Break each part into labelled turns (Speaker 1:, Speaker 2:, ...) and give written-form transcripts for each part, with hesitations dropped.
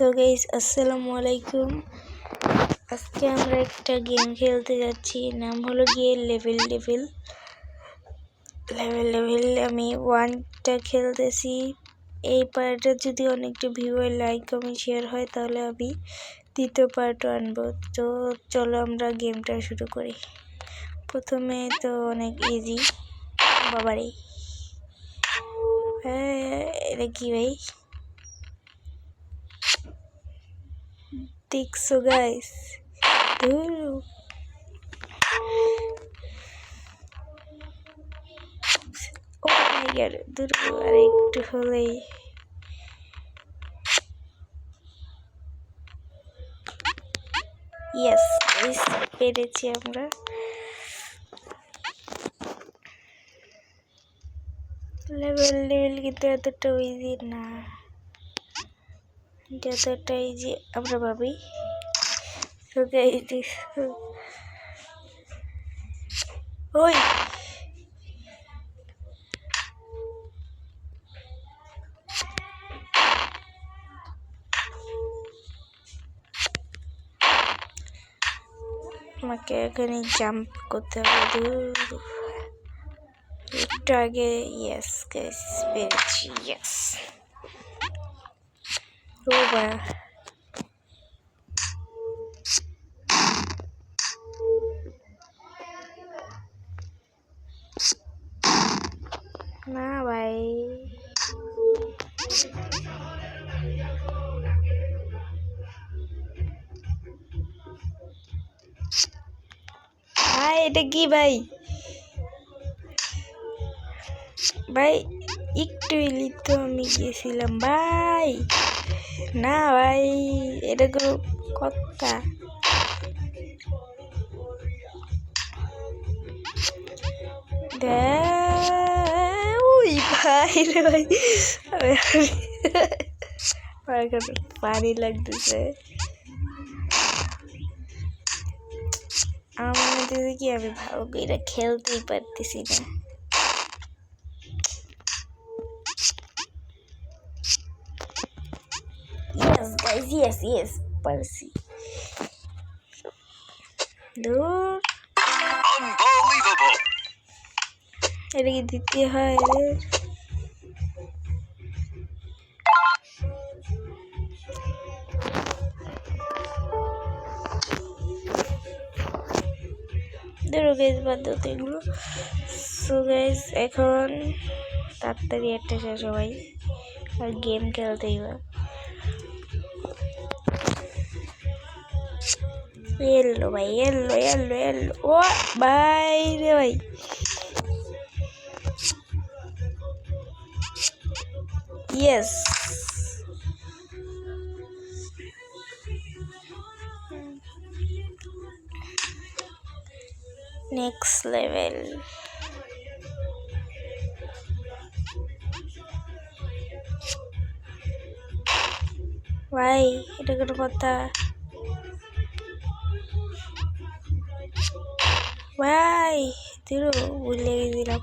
Speaker 1: তো গাইস আসসালামু আলাইকুম। আজকে আমরা একটা গেম খেলতে যাচ্ছি, নাম হলো গিয়ে লেভেল লেভেল। আমি 1টা খেলতেছি। এই পার্টটা যদি অনেকটা ভিউ আর লাইক কমেন্ট শেয়ার হয় তাহলে আমি দ্বিতীয় পার্টও আনবো। তো চলো আমরা গেমটা শুরু করি। প্রথমে তো অনেক ইজি, বাবারে এটা কি ভাই দেখছো গাইস? আর একটু হলেই ইয়েস পেরেছি আমরা। লেভেল কিন্তু এতটা ইজি না, যতটা ইজি আমরা ভাবি। ওই আমাকে এখানে জাম্প করতে হবে একটু আগে। ইয়েস গাইস পেরেছি, ইয়েস। ও বা না ভাই, এটা কি ভাই? ভাই একটু এলি তো আমি গিয়েছিলাম ভাই। না ভাই, এটা কোনো কথা? ওই ভাই রে ভাই, পানি লাগতেছে আমার মনে হচ্ছে কি আমি ভালো করে খেলতেই পারতেছি না। ইয়েস গাইস, ইয়েস পারছি। এটা কি দিতে হয়? ধরো গাইস বাদ দাও তো এগুলো। সো গাইস এখন তাড়াতাড়ি একটা শেষ সবাই, আর গেম খেলতেই বা। এলো ভাই, এলো ও ভাই রে ভাই। Yes next level. ভাই এটা কোনো কথা? ভাই দিলো ভুলে গেছিলাম।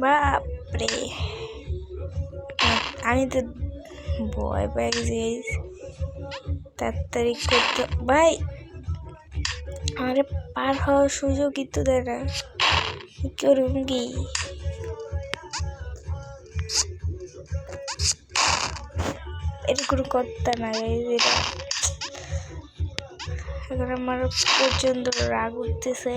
Speaker 1: বাপরে, আমি তো ভয় পেয়ে গেছি। তাড়াতাড়ি করতে ভাই, আমারে পার হওয়ার সুযোগ কিন্তু দেয় না। কি করুন কি? এটা কোনো কথা না এটা। এখন আমার প্রচন্ড রাগ উঠতেছে।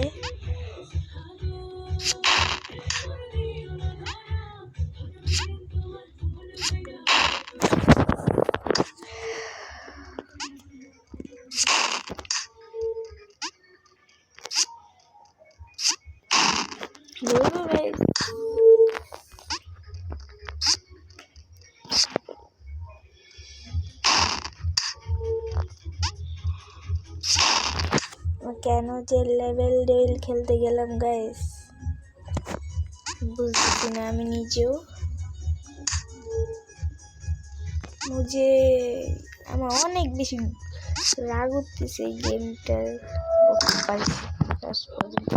Speaker 1: কেন যে লেভেল খেলতে গেলাম গাইস বুঝতেছি না আমি নিজেও। আমার অনেক বেশি রাগ উঠতেছে এই গেমটার। পাইছি লাস্ট পর্যন্ত।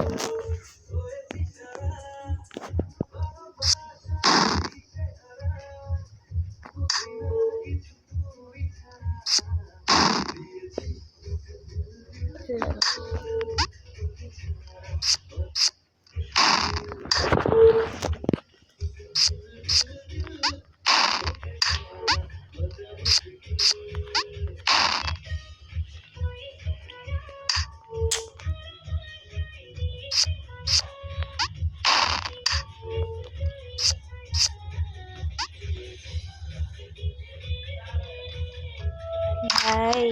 Speaker 1: ভাই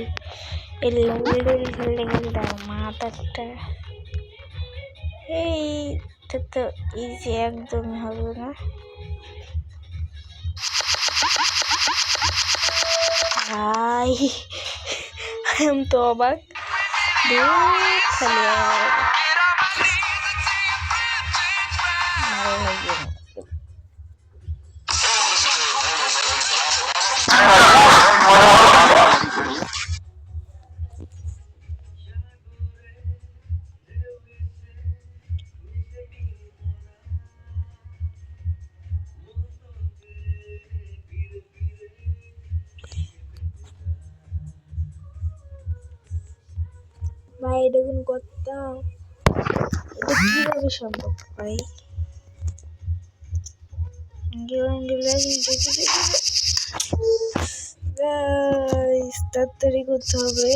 Speaker 1: এই লেভেলটা খেলতে খেলতে মাথাটা এইটা তো ইজি একদমই হবে না। ভাই আমি তো অবাক। খালি ভাই এটা কোন কথা? এটা কিভাবে সম্ভব ভাই? তাড়াতাড়ি করতে হবে।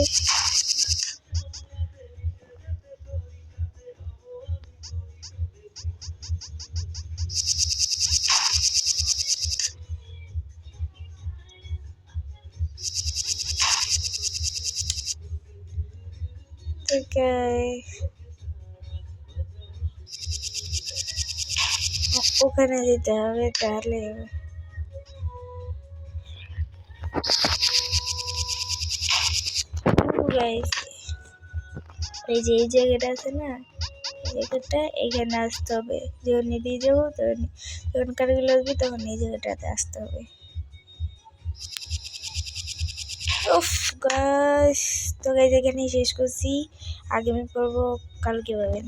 Speaker 1: ওখানে যেতে হবে তাহলে এই যে এই জায়গাটা আছে না, এই জায়গাটা এখানে আসতে হবে। যখন দিয়ে যাবো যখন কারগুলো আসবে তখন এই জায়গাটাতে আসতে হবে। উফ গাইস, তো গাইস এখানেই শেষ করছি। আগামী পর্ব কালকে পাবেন।